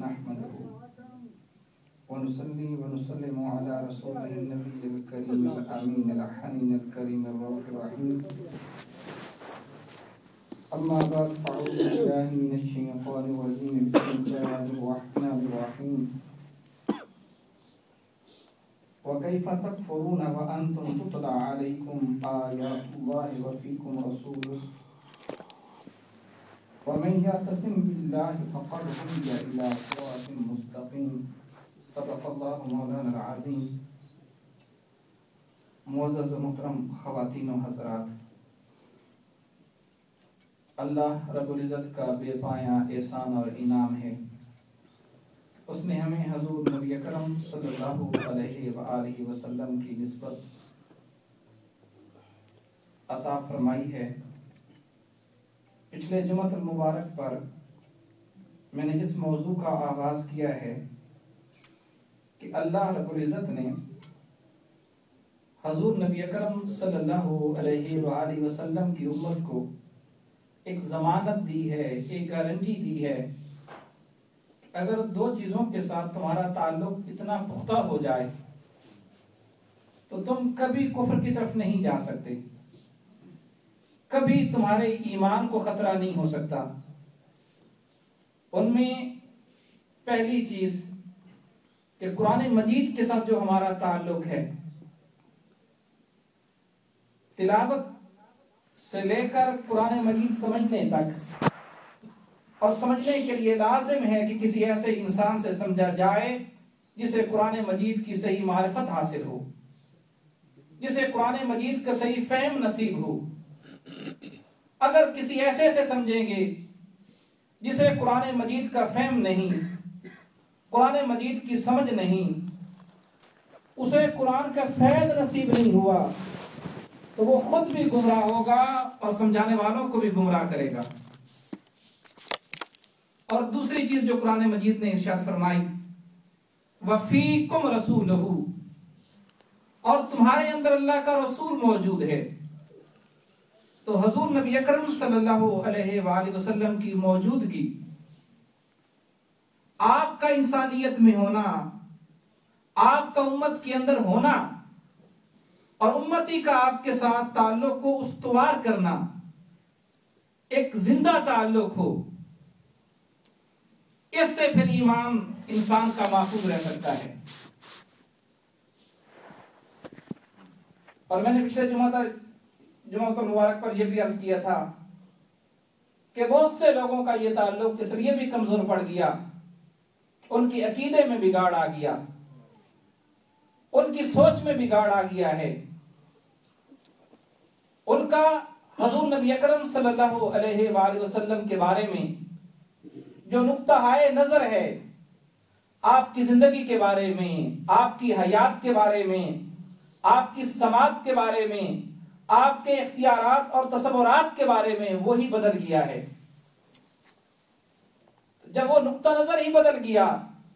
नहमदुहु व नुसल्ली व नुसल्लिमु अला रसूलिन नबिय्यिल करीमिल अमीनिल हनीनिल करीमिर रऊफिर रहीम। अम्मा बाद फ़अऊज़ु बिल्लाहि मिनश शैतानिर रजीम। बिस्मिल्लाहिर रहमानिर रहीम। व कैफ़ तकफ़ुरून व अंतुम तुतला अलैकुम आयातुल्लाहि व फ़ीकुम रसूलुहु व मन यअतसिम बिल्लाहि फ़क़द हुदिया इला सिरातिन मुस्तक़ीम। सदक़ल्लाहु मौलाना अल-अज़ीम। मुअज़्ज़ज़ मोहतरम ख़वातीन व हज़रात, अल्लाह रब्बुल इज़्ज़त का बेपाया एहसान और इनाम है, उसने हमें हज़ूर नबी अकरम सल्लल्लाहु अलैहि व आलिहि वसल्लम की निस्बत अता फरमाई है। पिछले जुमअतुल मुबारक पर मैंने जिस मौजू का आगाज़ किया है कि अल्लाह रब्बुल इज़्ज़त ने हज़ूर नबी अकरम सल्लल्लाहु अलैहि व आलिहि वसल्लम की उम्मत को एक ज़मानत दी है, एक गारंटी दी है। अगर दो चीज़ों के साथ तुम्हारा ताल्लुक इतना पुख्ता हो जाए तो तुम कभी कुफ्र की तरफ नहीं जा सकते, कभी तुम्हारे ईमान को खतरा नहीं हो सकता। उनमें पहली चीज कि कुरान मजीद के साथ जो हमारा ताल्लुक है, तिलावत से लेकर कुरान मजीद समझने तक, और समझने के लिए लाजिम है कि किसी ऐसे इंसान से समझा जाए जिसे कुरान मजीद की सही मारिफत हासिल हो, जिसे कुरान मजीद का सही फहम नसीब हो। अगर किसी ऐसे से समझेंगे जिसे कुरान मजीद का फहम नहीं, कुरान मजीद की समझ नहीं, उसे कुरान का फैज़ नसीब नहीं हुआ, तो वो खुद भी गुमराह होगा और समझाने वालों को भी गुमराह करेगा। और दूसरी चीज जो कुरान मजीद ने इरशाद फरमाई, वफ़ीकुम रसूलुहु, और तुम्हारे अंदर अल्लाह का रसूल मौजूद है। तो हजूर नबी अकरम सल्लल्लाहु अलैहि वसल्लम की मौजूदगी, आपका इंसानियत में होना, आपका उम्मत के अंदर होना और उम्मती का आपके साथ ताल्लुक को उस्तवार करना, एक जिंदा ताल्लुक हो, इससे फिर ईमान इंसान का महफूज रह सकता है। और मैंने पिछले जुमातुल मुबारक पर यह भी अर्ज किया था कि बहुत से लोगों का यह ताल्लुक इसलिए भी कमजोर पड़ गया, उनकी अकीदे में बिगाड़ आ गया, उनकी सोच में बिगाड़ आ गया है। उनका हजूर नबी अकरम सल्लल्लाहु अलैहि वसल्लम के बारे में जो नुक्ता हाय नजर है, आपकी जिंदगी के बारे में, आपकी हयात के बारे में, आपकी समात के बारे में, आपके इख्तियारात और तसव्वुरात के बारे में, वही बदल गया है। जब वो नुक्ता नजर ही बदल गया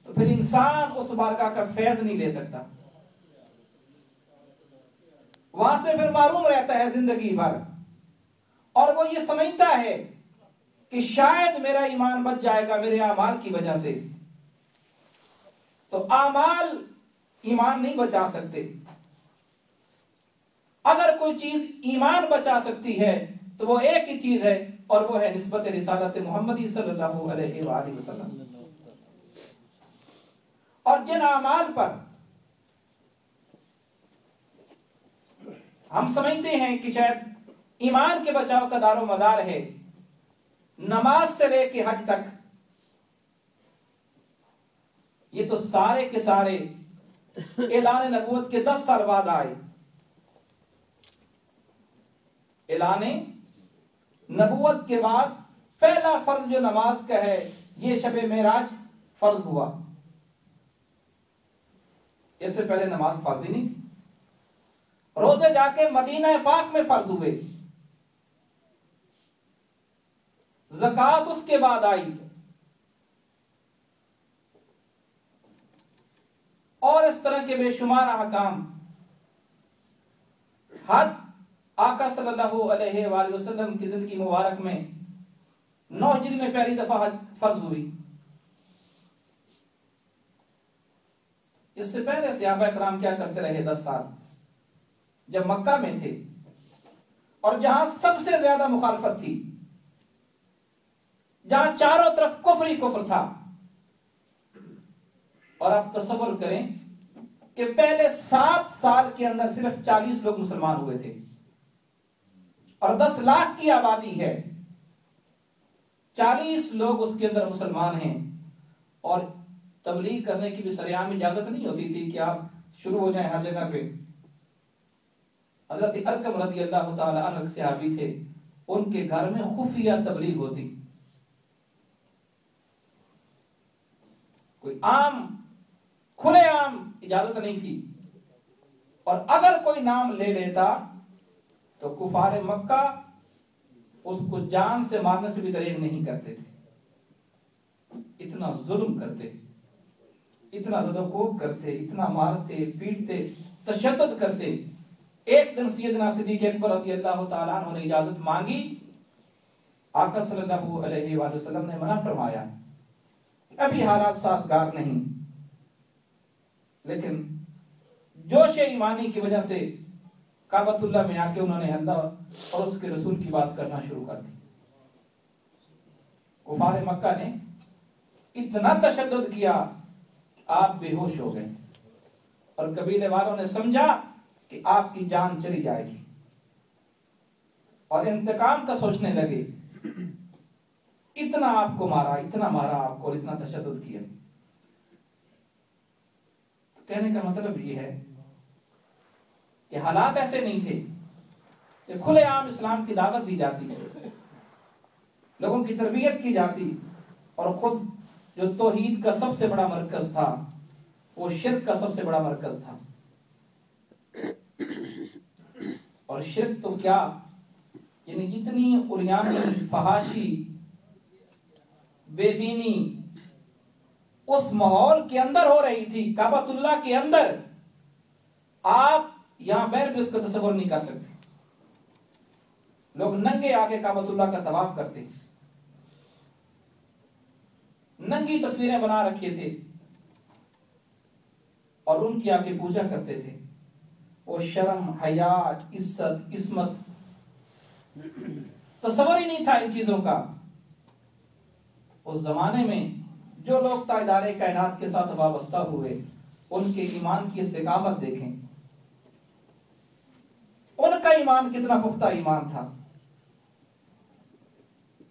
तो फिर इंसान उस बारगाह का फैज नहीं ले सकता, वहां से फिर मारूम रहता है जिंदगी भर। और वो ये समझता है कि शायद मेरा ईमान बच जाएगा मेरे आमाल की वजह से। तो आमाल ईमान नहीं बचा सकते। अगर कोई चीज ईमान बचा सकती है तो वो एक ही चीज है, और वो है निस्बत रिसालत मुहम्मदी सल्लल्लाहु अलैहि वसल्लम। और जिन आमाल पर हम समझते हैं कि शायद ईमान के बचाव का दारो मदार है, नमाज से लेके हज तक, ये तो सारे के सारे ऐलान नबूवत के 10 साल बाद आए। ऐलान नबूवत के बाद पहला फर्ज जो नमाज का है, ये शब मेराज फर्ज हुआ। इससे पहले नमाज फर्ज ही नहीं थी। रोजे जाके मदीना पाक में फर्ज हुए, ज़कात उसके बाद आई, और इस तरह के बेशुमार अहकाम। हज आका सल्लल्लाहु अलैहि वसल्लम की जिंदगी मुबारक में 9 हिजरी में पहली दफा हज फर्ज हुई। इससे पहले सहाबा किराम क्या करते रहे 10 साल, जब मक्का में थे और जहां सबसे ज्यादा मुखालफत थी, जहां चारों तरफ कुफ्र ही कुफ्र था। और आप तसव्वुर करें कि पहले 7 साल के अंदर सिर्फ 40 लोग मुसलमान हुए थे और 10 लाख की आबादी है, 40 लोग उसके अंदर मुसलमान हैं। और तबलीग करने की भी सरेआम इजाजत नहीं होती थी कि आप शुरू हो जाएं हर जगह पे। हजरत अरकम रज़ी अल्लाह ताला अन्हु सहाबी थे, उनके घर में खुफिया तबलीग होती, कोई आम खुलेआम इजाजत नहीं थी। और अगर कोई नाम ले लेता तो कुफारे मक्का उसको जान से मारने से भी दरेग नहीं करते थे। इतना जुल्म करते, इतना ज़दोकोब करते, इतना मारते पीटते, तशद्दुद करते। एक दिन सैयदना सिद्दीक़ अकबर रज़ी अल्लाह ताला अन्हु ने इजाजत मांगी, आका सल्लल्लाहु अलैहि वसल्लम ने मना फरमाया, अभी हालात साजगार नहीं। लेकिन जोश ईमानी की वजह से काबतुल्लाह में आके उन्होंने अल्लाह और उसके रसूल की बात करना शुरू कर दी। कुफारे मक्का ने इतना तशद्दुद किया, आप बेहोश हो गए और कबीले वालों ने समझा कि आपकी जान चली जाएगी और इंतकाम का सोचने लगे। इतना आपको मारा, इतना मारा आपको और इतना तशद्दुद किया। तो कहने का मतलब ये है कि हालात ऐसे नहीं थे कि खुलेआम इस्लाम की दावत दी जाती, लोगों की तरबियत की जाती और खुद जो तौहीद का सबसे बड़ा मरकज था वो शिर्क का सबसे बड़ा मरकज था। और शिर्क तो क्या, यानी जितनी उरियानी फहाशी बेदीनी उस माहौल के अंदर हो रही थी, काबतुल्लाह के अंदर, आप यहां बैर भी उसका तस्वर नहीं कर सकते। लोग नंगे आगे काबतुल्लाह का तवाफ करते, नंगी तस्वीरें बना रखे थे और उनकी आगे पूजा करते थे। वो शर्म, हया, इज्जत, इस्मत तस्वर ही नहीं था इन चीजों का। उस जमाने में जो लोग ताइदारे कायनात के साथ वाबस्ता हुए, उनके ईमान की इस्तिकामत देखें, उनका ईमान कितना पुख्ता ईमान था।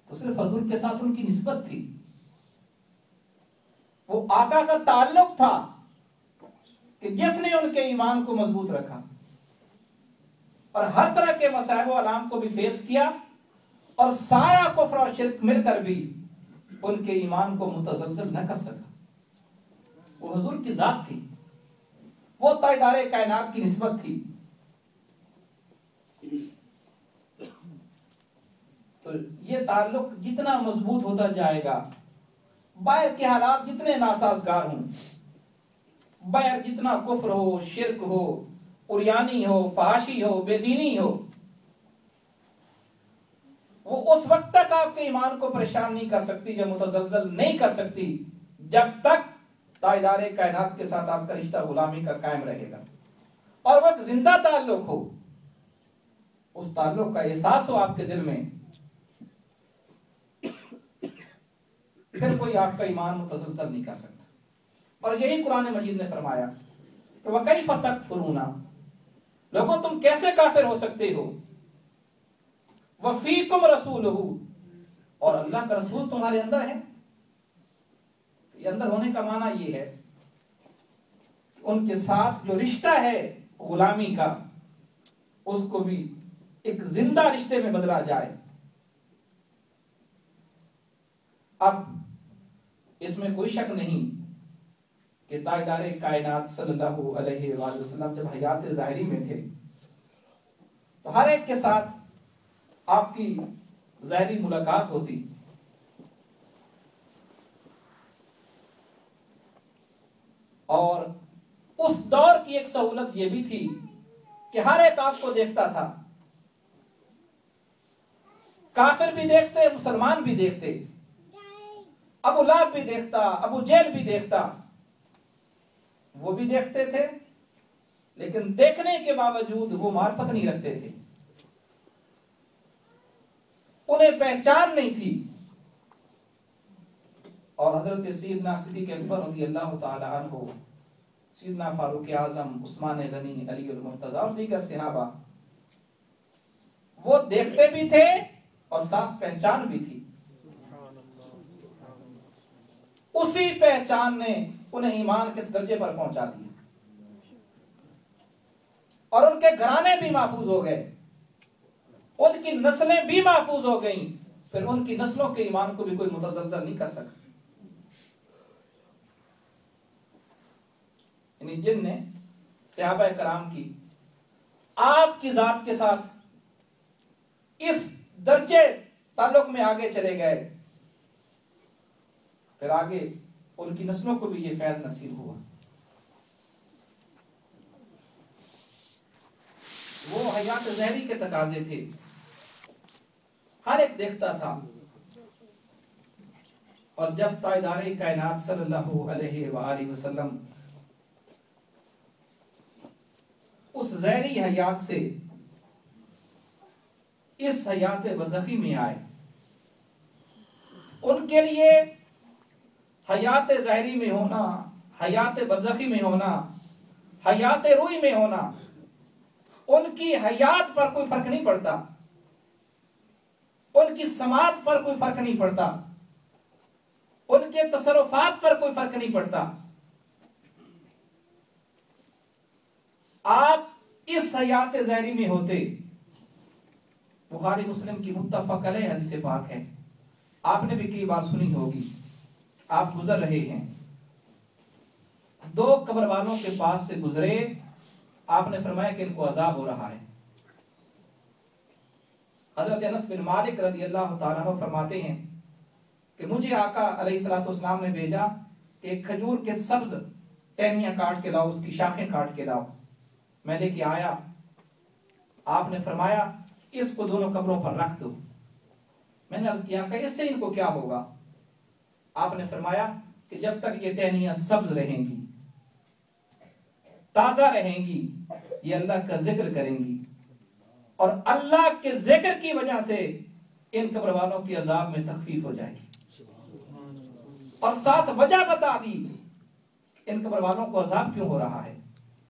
तो सिर्फ हजूर के साथ उनकी निस्बत थी, वो आका का ताल्लुक था कि जिसने उनके ईमान को मजबूत रखा और हर तरह के मसाइब व अलाम को भी फेस किया और सारा कुफ्र और शिर्क मिलकर भी उनके ईमान को मुतज़लज़ल न कर सका। वो हुजूर की जात थी, वो ताइदारे कायनात की निस्बत थी। तो ये ताल्लुक जितना मजबूत होता जाएगा, बाहर के हालात जितने नासाजगार हों, बाहर जितना कुफ्र हो, शिर्क हो, उरियानी हो, फहाशी हो, बेदीनी हो, वो उस वक्त तक आपके ईमान को परेशान नहीं कर सकती, जब मुतज़लज़ल नहीं कर सकती, जब तक ताइदारे कायनात के साथ आपका रिश्ता गुलामी का कायम रहेगा। और वह जिंदा ताल्लुक हो, उस ताल्लुक का एहसास हो आपके दिल में, फिर कोई आपका ईमान मुतज़लज़ल नहीं कर सकता। और यही कुरान मजीद ने फरमाया कि वकैफ़ तकफ़ुरूना, लोगों तुम कैसे काफिर हो सकते हो, वफ़ीकुम रसूलुहु, और अल्लाह का रसूल तुम्हारे अंदर है। ये अंदर होने का माना ये है कि उनके साथ जो रिश्ता है गुलामी का, उसको भी एक जिंदा रिश्ते में बदला जाए। अब इसमें कोई शक नहीं कि ताइदारे कायनात सल्लल्लाहु अलैहि वसल्लम जब हयात ज़ाहिरी में थे तो हर एक के साथ आपकी ज़ाहिरी मुलाकात होती, और उस दौर की एक सहूलत यह भी थी कि हर एक आपको देखता था, काफिर भी देखते, मुसलमान भी देखते, अबू लहब भी देखता, अबू जहल भी देखता, वो भी देखते थे, लेकिन देखने के बावजूद वो मार्फत नहीं रखते थे, उन्हें पहचान नहीं थी। और हजरत सैयदना सिद्दीक़ अकबर रज़ियल्लाहु ताला अन्हु, सैयदना फारूक आज़म, उस्मान गनी, अली अल मुर्तज़ा और दीगर सहाबा, वो देखते भी थे और साथ पहचान भी थी। उसी पहचान ने उन्हें ईमान किस दर्जे पर पहुंचा दिया, और उनके घराने भी महफूज हो गए, उनकी नस्लें भी महफूज हो गईं। फिर उनकी नस्लों के ईमान को भी कोई मुतज़लज़ल नहीं कर सका। जिनने सहाबा कराम की आपकी जात के साथ इस दर्जे ताल्लुक में आगे चले गए, फिर आगे उनकी नस्लों को भी ये फैज़ नसीब हुआ। वो हयात ज़हरी के तकाजे थे, हर एक देखता था। और जब ताजदारे कायनात सल्लल्लाहु अलैहि वसल्लम उस ज़हरी हयात से इस हयात बरज़खी में आए, उनके लिए हयात ज़हरी में होना, हयात बरज़खी में होना, हयात रूही में होना, उनकी हयात पर कोई फर्क नहीं पड़ता, उनकी समात पर कोई फर्क नहीं पड़ता, उनके तसर्रुफात पर कोई फर्क नहीं पड़ता। आप इस हयात ज़हरी में होते, बुखारी मुस्लिम की मुत्तफ़क़ अलैह हदीस पाक है, आपने भी कई बार सुनी होगी। आप गुजर रहे हैं, दो कब्र वालों के पास से गुजरे, आपने फरमाया कि इनको अजाब हो रहा है। हज़रत अनस बिन मालिक रज़ियल्लाहु ताला अन्हु फरमाते हैं कि मुझे आका अलैहिस्सलातु वस्सलाम ने भेजा कि एक खजूर के सब्ज टहनियां काट के लाओ, उसकी शाखें काट के लाओ। मैं लेके आया, आपने फरमाया इसको दोनों कब्रों पर रख दो। मैंने अर्ज किया कि इससे इनको क्या होगा? आपने फरमाया कि जब तक ये टहनियां सब्ज रहेंगी, ताजा रहेंगी, ये अल्लाह का जिक्र करेंगी, और अल्लाह के जिक्र की वजह से इन कब्र वालों की अजाब में तखफीफ हो जाएगी। और साथ वजह बता दी इन कब्र वालों को अजाब क्यों हो रहा है।